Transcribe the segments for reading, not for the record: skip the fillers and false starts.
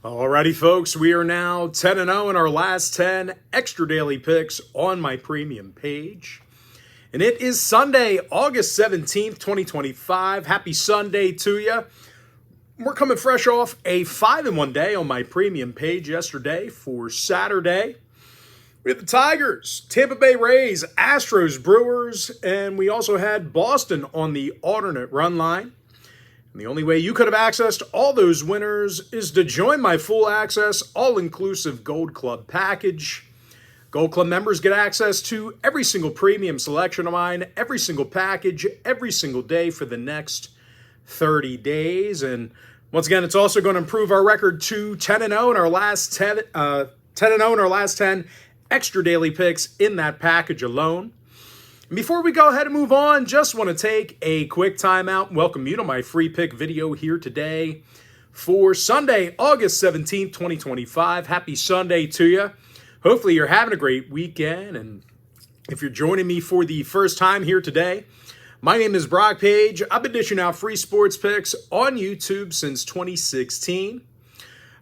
Alrighty, folks, we are now 10-0 in our last 10 extra daily picks on my premium page. And it is Sunday, August 17th, 2025. Happy Sunday to you. We're coming fresh off a 5-1 day on my premium page yesterday for Saturday. We had the Tigers, Tampa Bay Rays, Astros, Brewers, and we also had Boston on the alternate run line. And the only way you could have accessed all those winners is to join my full access, all-inclusive Gold Club package. Gold Club members get access to every single premium selection of mine, every single package, every single day for the next 30 days. And once again, it's also going to improve our record to 10-0 in our last 10 extra daily picks in that package alone. Before we go ahead and move on, just want to take a quick time out and welcome you to my free pick video here today for Sunday, August 17th, 2025. Happy Sunday to you. Hopefully you're having a great weekend. And if you're joining me for the first time here today, my name is Brock Page. I've been dishing out free sports picks on YouTube since 2016.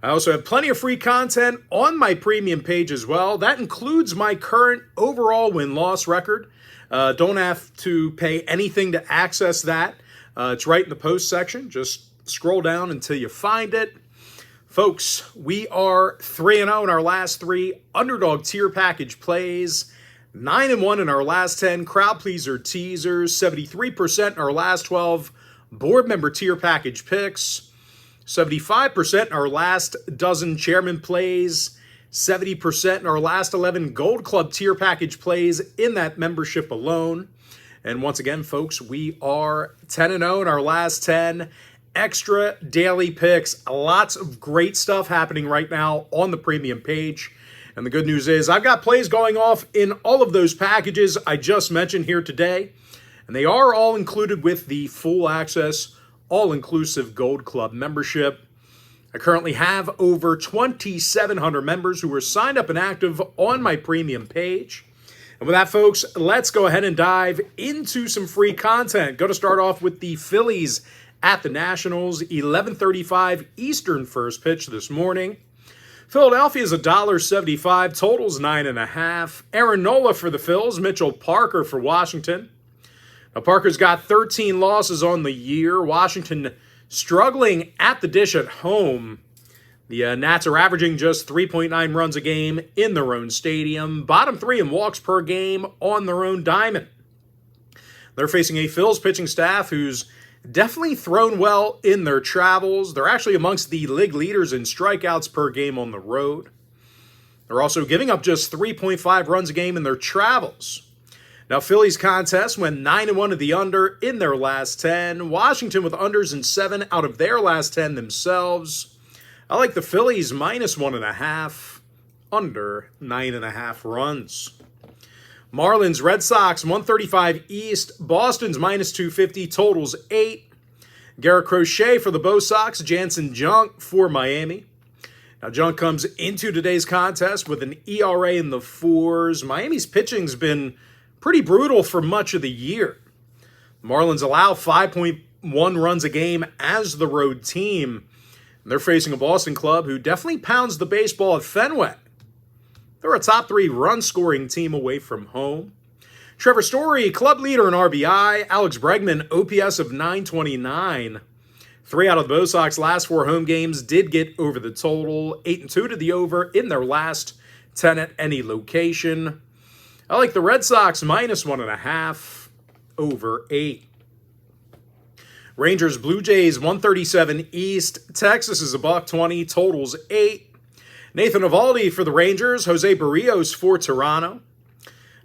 I also have plenty of free content on my premium page as well. That includes my current overall win-loss record. Don't have to pay anything to access that. It's right in the post section. Just scroll down until you find it. Folks, we are 3-0 in our last 3 underdog tier package plays, 9-1 in our last 10 crowd pleaser teasers, 73% in our last 12 board member tier package picks, 75% in our last dozen chairman plays, 70% in our last 11 Gold Club tier package plays in that membership alone. And once again, folks, we are 10-0 in our last 10 extra daily picks. Lots of great stuff happening right now on the premium page. And the good news is I've got plays going off in all of those packages I just mentioned here today. And they are all included with the full access, all-inclusive Gold Club membership. I currently have over 2,700 members who are signed up and active on my premium page. And with that, folks, let's go ahead and dive into some free content. Going to start off with the Phillies at the Nationals, 11:35 Eastern first pitch this morning. Philadelphia is $1.75, totals 9.5. Aaron Nola for the Phils, Mitchell Parker for Washington. Now, Parker's got 13 losses on the year. Washington struggling at the dish at home. The Nats are averaging just 3.9 runs a game in their own stadium. Bottom 3 in walks per game on their own diamond. They're facing a Phils pitching staff who's definitely thrown well in their travels. They're actually amongst the league leaders in strikeouts per game on the road. They're also giving up just 3.5 runs a game in their travels. Now, Phillies contest went 9-1 to the under in their last 10. Washington with unders in 7 out of their last 10 themselves. I like the Phillies minus 1.5, under 9.5 runs. Marlins, Red Sox, 135 East. Boston's minus 250, totals 8. Garrett Crochet for the Bo Sox. Jansen Junk for Miami. Now, Junk comes into today's contest with an ERA in the 4s. Miami's pitching's been pretty brutal for much of the year. The Marlins allow 5.1 runs a game as the road team. And they're facing a Boston club who definitely pounds the baseball at Fenway. They're a top 3 run-scoring team away from home. Trevor Story, club leader in RBI. Alex Bregman, OPS of 929. 3 out of the Bo Sox last 4 home games did get over the total. 8-2 to the over in their last 10 at any location. I like the Red Sox minus 1.5, over 8. Rangers, Blue Jays, 137 East. Texas is $1.20, totals 8. Nathan Eovaldi for the Rangers. Jose Barrios for Toronto.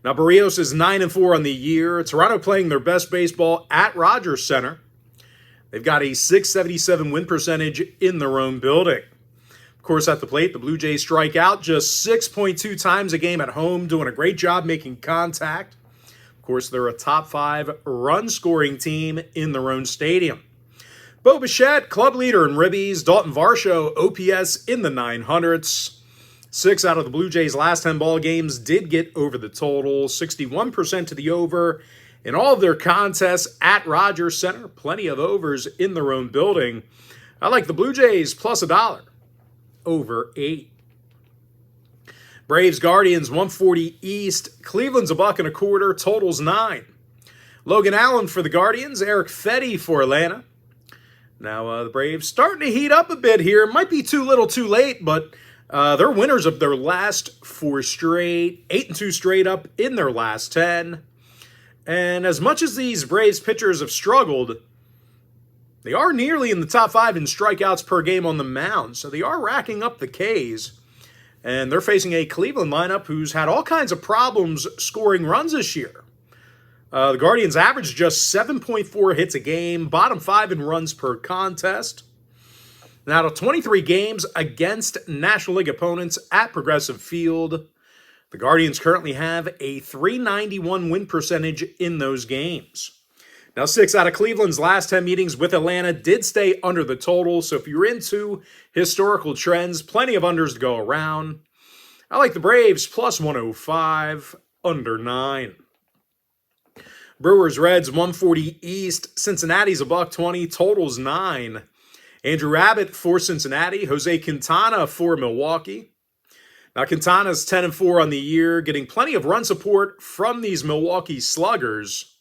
Now, Barrios is 9-4 on the year. Toronto playing their best baseball at Rogers Center. They've got a .677 win percentage in their own building. Of course, at the plate, the Blue Jays strike out just 6.2 times a game at home, doing a great job making contact. Of course, they're a top 5 run-scoring team in their own stadium. Bo Bichette, club leader in ribbies. Dalton Varsho, OPS in the 900s. 6 out of the Blue Jays' last 10 ball games did get over the total. 61% to the over in all of their contests at Rogers Center. Plenty of overs in their own building. I like the Blue Jays plus $1. over 8. Braves Guardians 140 East. Cleveland's $1.25. Totals 9. Logan Allen for the Guardians. Eric Fetty for Atlanta. Now the Braves starting to heat up a bit here. Might be too little too late, but they're winners of their last 4 straight. 8-2 straight up in their last 10. And as much as these Braves pitchers have struggled, they are nearly in the top 5 in strikeouts per game on the mound. So they are racking up the Ks. And they're facing a Cleveland lineup who's had all kinds of problems scoring runs this year. The Guardians average just 7.4 hits a game, bottom 5 in runs per contest. Now, to 23 games against National League opponents at Progressive Field, the Guardians currently have a .391 win percentage in those games. Now, 6 out of Cleveland's last 10 meetings with Atlanta did stay under the total, so if you're into historical trends, plenty of unders to go around. I like the Braves plus 105, under 9. Brewers Reds 140 East, Cincinnati's $1.20, totals 9. Andrew Abbott for Cincinnati, Jose Quintana for Milwaukee. Now, Quintana's 10-4 on the year, getting plenty of run support from these Milwaukee sluggers.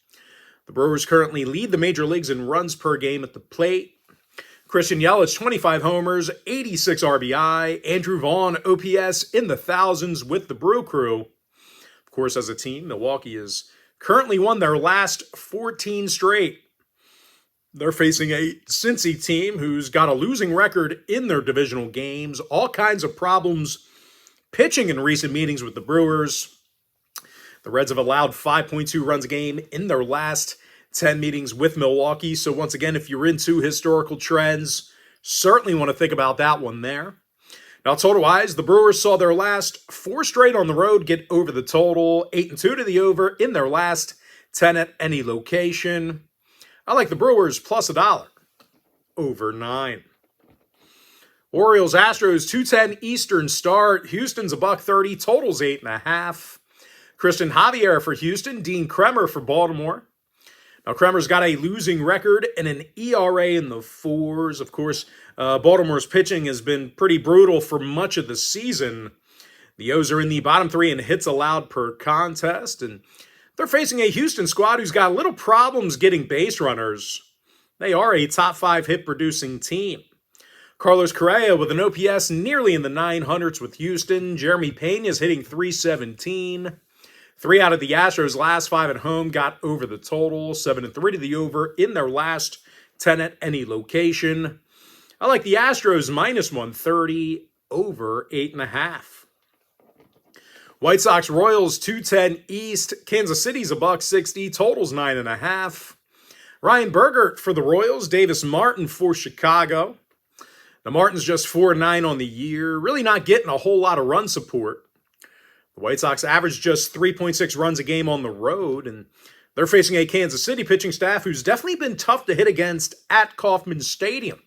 The Brewers currently lead the major leagues in runs per game at the plate. Christian Yelich, 25 homers, 86 RBI. Andrew Vaughn, OPS in the thousands with the Brew Crew. Of course, as a team, Milwaukee has currently won their last 14 straight. They're facing a Cincy team who's got a losing record in their divisional games. All kinds of problems pitching in recent meetings with the Brewers. The Reds have allowed 5.2 runs a game in their last 10 meetings with Milwaukee. So once again, if you're into historical trends, certainly want to think about that one there. Now, total-wise, the Brewers saw their last 4 straight on the road get over the total, 8-2 to the over in their last 10 at any location. I like the Brewers plus $1, over 9. Orioles Astros 210 Eastern start. Houston's $1.30, totals 8.5. Christian Javier for Houston, Dean Kremer for Baltimore. Now, Kremer's got a losing record and an ERA in the 4s. Of course, Baltimore's pitching has been pretty brutal for much of the season. The O's are in the bottom 3 in hits allowed per contest, and they're facing a Houston squad who's got little problems getting base runners. They are a top 5 hit-producing team. Carlos Correa with an OPS nearly in the 900s with Houston. Jeremy Pena's hitting .317. 3 out of the Astros' last 5 at home got over the total. 7-3 to the over in their last 10 at any location. I like the Astros minus 130, over 8.5. White Sox Royals 210 East. Kansas City's $1.60, totals 9.5. Ryan Bergert for the Royals. Davis Martin for Chicago. Now, Martin's just 4-9 on the year. Really not getting a whole lot of run support. The White Sox average just 3.6 runs a game on the road, and they're facing a Kansas City pitching staff who's definitely been tough to hit against at Kauffman Stadium.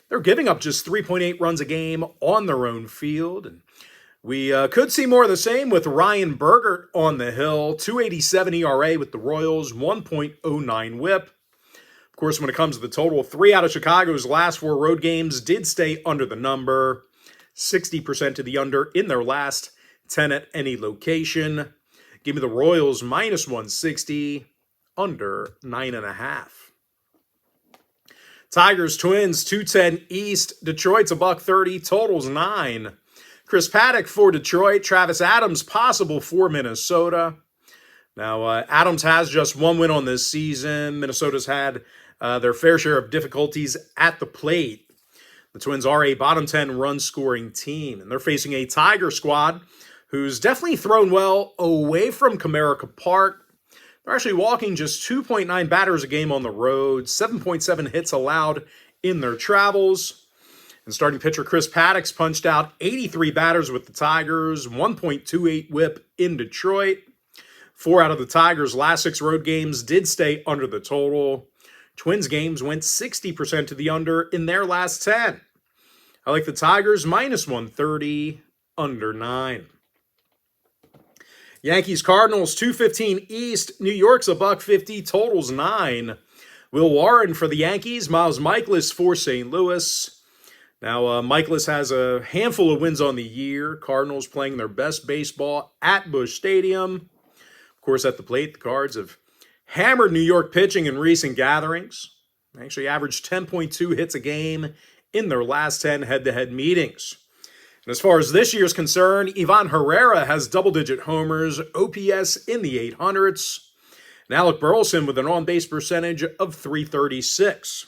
They're giving up just 3.8 runs a game on their own field, and we could see more of the same with Ryan Bergert on the hill. .287 ERA with the Royals, 1.09 whip. Of course, when it comes to the total, 3 out of Chicago's last 4 road games did stay under the number. 60% to the under in their last 10 at any location. Give me the Royals minus 160, under 9.5. Tigers Twins 210 East. Detroit's $1.30, totals 9. Chris Paddock for Detroit. Travis Adams possible for Minnesota. Now, Adams has just 1 win on this season. Minnesota's had their fair share of difficulties at the plate. The Twins are a bottom 10 run scoring team, and they're facing a Tiger squad who's definitely thrown well away from Comerica Park. They're actually walking just 2.9 batters a game on the road, 7.7 hits allowed in their travels. And starting pitcher Chris Paddock's punched out 83 batters with the Tigers, 1.28 whip in Detroit. 4 out of the Tigers' last 6 road games did stay under the total. Twins games went 60% to the under in their last 10. I like the Tigers minus 130, under 9. Yankees Cardinals 215 East. New York's $1.50, totals 9. Will Warren for the Yankees. Miles Mikolas for St. Louis. Now, Michaelis has a handful of wins on the year. Cardinals playing their best baseball at Busch Stadium. Of course, at the plate, the Cards have hammered New York pitching in recent gatherings. They actually averaged 10.2 hits a game in their last 10 head-to-head meetings. And as far as this year's concerned, Ivan Herrera has double-digit homers, OPS in the 800s, and Alec Burleson with an on-base percentage of .336.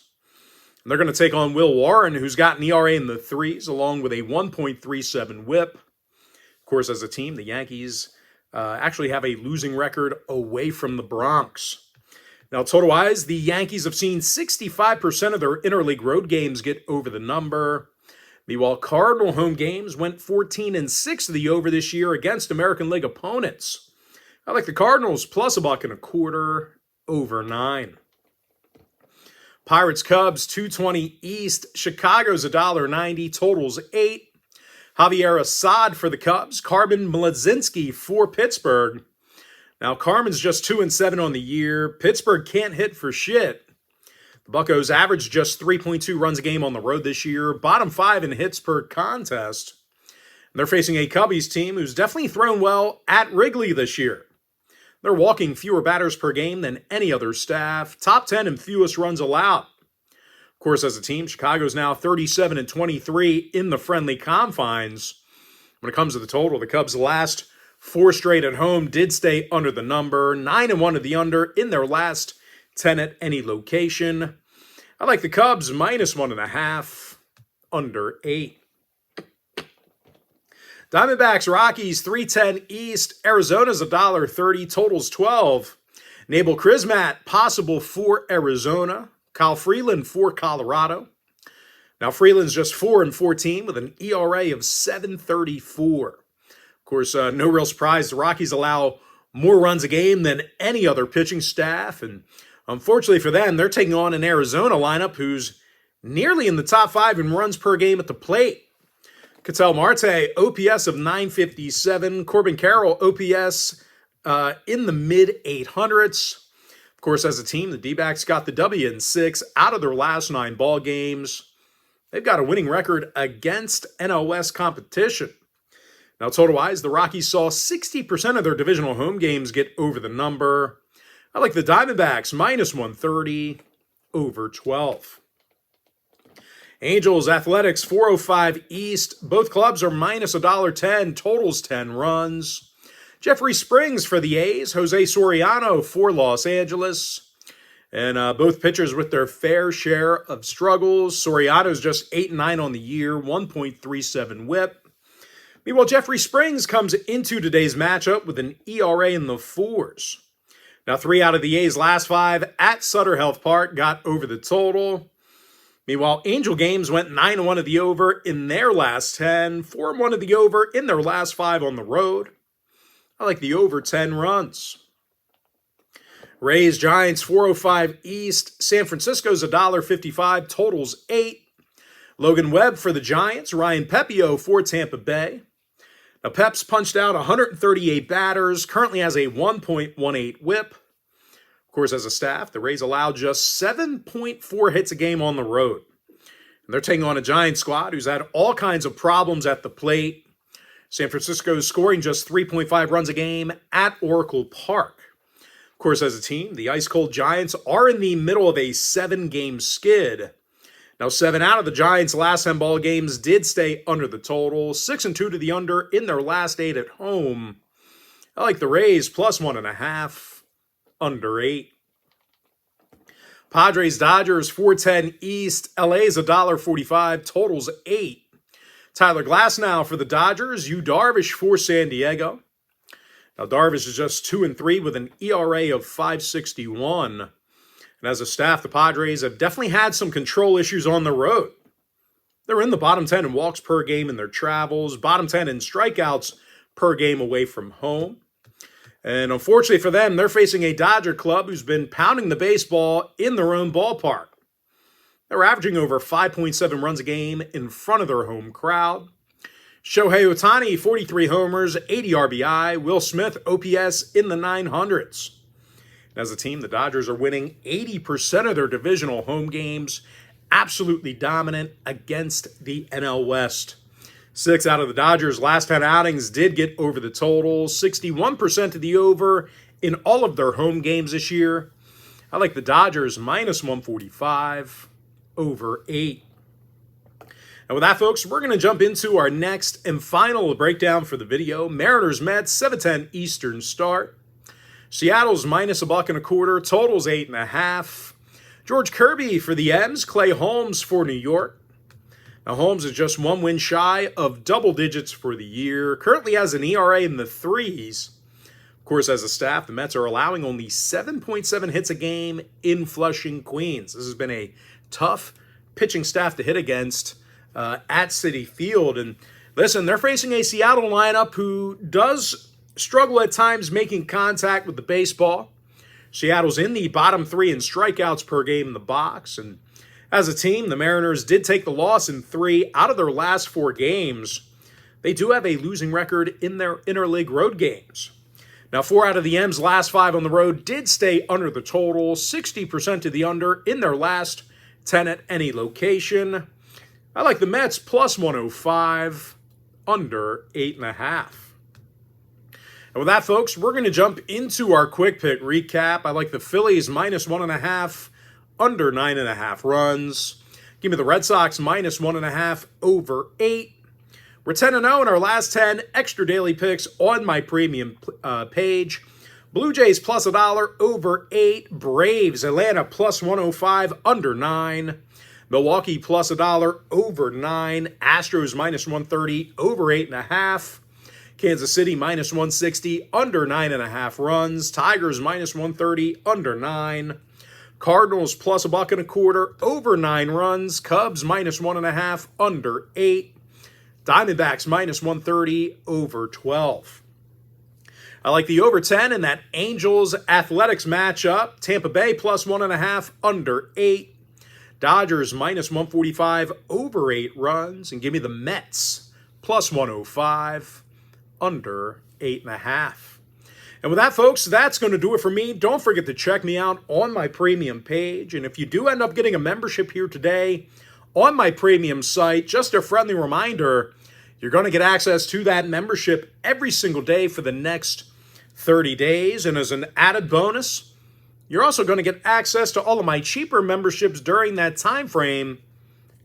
And they're going to take on Will Warren, who's got an ERA in the threes, along with a 1.37 whip. Of course, as a team, the Yankees actually have a losing record away from the Bronx. Now, total-wise, the Yankees have seen 65% of their interleague road games get over the number. Meanwhile, Cardinal home games went 14-6 to the over this year against American League opponents. I like the Cardinals plus $1.25 over 9. Pirates Cubs 220 East. Chicago's $1.90. Totals 8. Javier Assad for the Cubs. Carmen Mlazinski for Pittsburgh. Now, Carmen's just 2-7 on the year. Pittsburgh can't hit for shit. The Buccos averaged just 3.2 runs a game on the road this year. Bottom 5 in hits per contest. And they're facing a Cubbies team who's definitely thrown well at Wrigley this year. They're walking fewer batters per game than any other staff. Top 10 in fewest runs allowed. Of course, as a team, Chicago's now 37-23 in the friendly confines. When it comes to the total, the Cubs' last 4 straight at home did stay under the number. 9-1 to the under in their last 10 at any location. I like the Cubs minus 1.5, under 8. Diamondbacks, Rockies, 310 East. Arizona's $1.30, totals 12. Nabel Crismatt, possible for Arizona. Kyle Freeland for Colorado. Now, Freeland's just 4-14 with an ERA of 7.34. Of course, no real surprise. The Rockies allow more runs a game than any other pitching staff. And unfortunately for them, they're taking on an Arizona lineup who's nearly in the top 5 in runs per game at the plate. Ketel Marte, OPS of .957. Corbin Carroll, OPS in the mid-800s. Of course, as a team, the D-backs got the W in 6 out of their last 9 ball games. They've got a winning record against NL West competition. Now, total-wise, the Rockies saw 60% of their divisional home games get over the number. I like the Diamondbacks minus 130, over 12. Angels, Athletics, 405 East. Both clubs are minus $1.10, totals 10 runs. Jeffrey Springs for the A's, Jose Soriano for Los Angeles. And both pitchers with their fair share of struggles. Soriano's just 8-9 on the year, 1.37 whip. Meanwhile, Jeffrey Springs comes into today's matchup with an ERA in the 4s. Now, 3 out of the A's last 5 at Sutter Health Park got over the total. Meanwhile, Angel games went 9-1 to the over in their last 10, 4-1 to the over in their last 5 on the road. I like the over 10 runs. Rays, Giants, 405 East. San Francisco's $1.55, totals 8. Logan Webb for the Giants. Ryan Pepio for Tampa Bay. Now, Pep's punched out 138 batters, currently has a 1.18 whip. Of course, as a staff, the Rays allowed just 7.4 hits a game on the road. And they're taking on a Giants squad who's had all kinds of problems at the plate. San Francisco's scoring just 3.5 runs a game at Oracle Park. Of course, as a team, the ice-cold Giants are in the middle of a 7-game skid. Now, 7 out of the Giants' last 10 ball games did stay under the total. 6-2 to the under in their last 8 at home. I like the Rays plus 1.5, under 8. Padres, Dodgers, 410 East. LA's $1.45, totals 8. Tyler Glasnow for the Dodgers. Yu Darvish for San Diego. Now, Darvish is just 2-3 with an ERA of 5.61. And as a staff, the Padres have definitely had some control issues on the road. They're in the bottom 10 in walks per game in their travels, bottom 10 in strikeouts per game away from home. And unfortunately for them, they're facing a Dodger club who's been pounding the baseball in their own ballpark. They're averaging over 5.7 runs a game in front of their home crowd. Shohei Ohtani, 43 homers, 80 RBI. Will Smith, OPS in the 900s. As a team, the Dodgers are winning 80% of their divisional home games absolutely dominant against the NL West. 6 out of the Dodgers' last 10 outings did get over the total, 61% of the over in all of their home games this year. I like the Dodgers minus 145, over 8. And with that, folks, we're going to jump into our next and final breakdown for the video. Mariners Mets, 7:10 Eastern start. Seattle's minus $1.25, totals 8.5. George Kirby for the M's, Clay Holmes for New York. Now, Holmes is just 1 win shy of double digits for the year. Currently has an ERA in the 3s. Of course, as a staff, the Mets are allowing only 7.7 hits a game in Flushing, Queens. This has been a tough pitching staff to hit against at Citi Field. And listen, they're facing a Seattle lineup who does struggle at times making contact with the baseball. Seattle's in the bottom 3 in strikeouts per game in the box. And as a team, the Mariners did take the loss in 3 out of their last 4 games. They do have a losing record in their interleague road games. Now, 4 out of the M's last 5 on the road did stay under the total, 60% of the under in their last 10 at any location. I like the Mets plus 105, under 8.5. And with that, folks, we're going to jump into our quick pick recap. I like the Phillies minus 1.5, under 9.5 runs. Give me the Red Sox minus 1.5, over 8. We're 10-0 in our last 10 extra daily picks on my premium page. Blue Jays plus $1, over 8. Braves, Atlanta plus 105, under 9. Milwaukee plus $1, over 9. Astros minus 130, over 8.5. Kansas City minus 160, under 9.5 runs. Tigers minus 130, under 9. Cardinals plus $1.25, over 9 runs. Cubs minus 1.5, under 8. Diamondbacks minus 130, over 12. I like the over 10 in that Angels Athletics matchup. Tampa Bay plus 1.5, under 8. Dodgers minus 145, over 8 runs. And give me the Mets plus 105, under 8.5. And with that, folks, that's going to do it for me. Don't forget to check me out on my premium page. And if you do end up getting a membership here today on my premium site, just a friendly reminder, you're going to get access to that membership every single day for the next 30 days. And as an added bonus, you're also going to get access to all of my cheaper memberships during that time frame,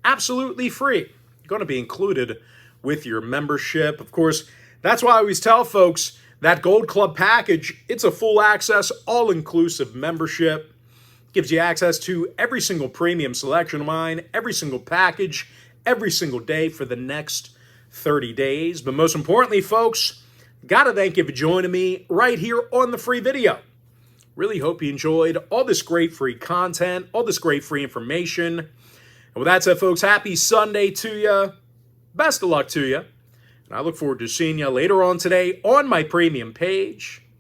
absolutely free. Going to be included with your membership. Of course, that's why I always tell folks that Gold Club package, it's a full access, all-inclusive membership. Gives you access to every single premium selection of mine, every single package, every single day for the next 30 days. But most importantly, folks, got to thank you for joining me right here on the free video. Really hope you enjoyed all this great free content, all this great free information. And with that said, folks, happy Sunday to you. Best of luck to you. And I look forward to seeing you later on today on my premium page.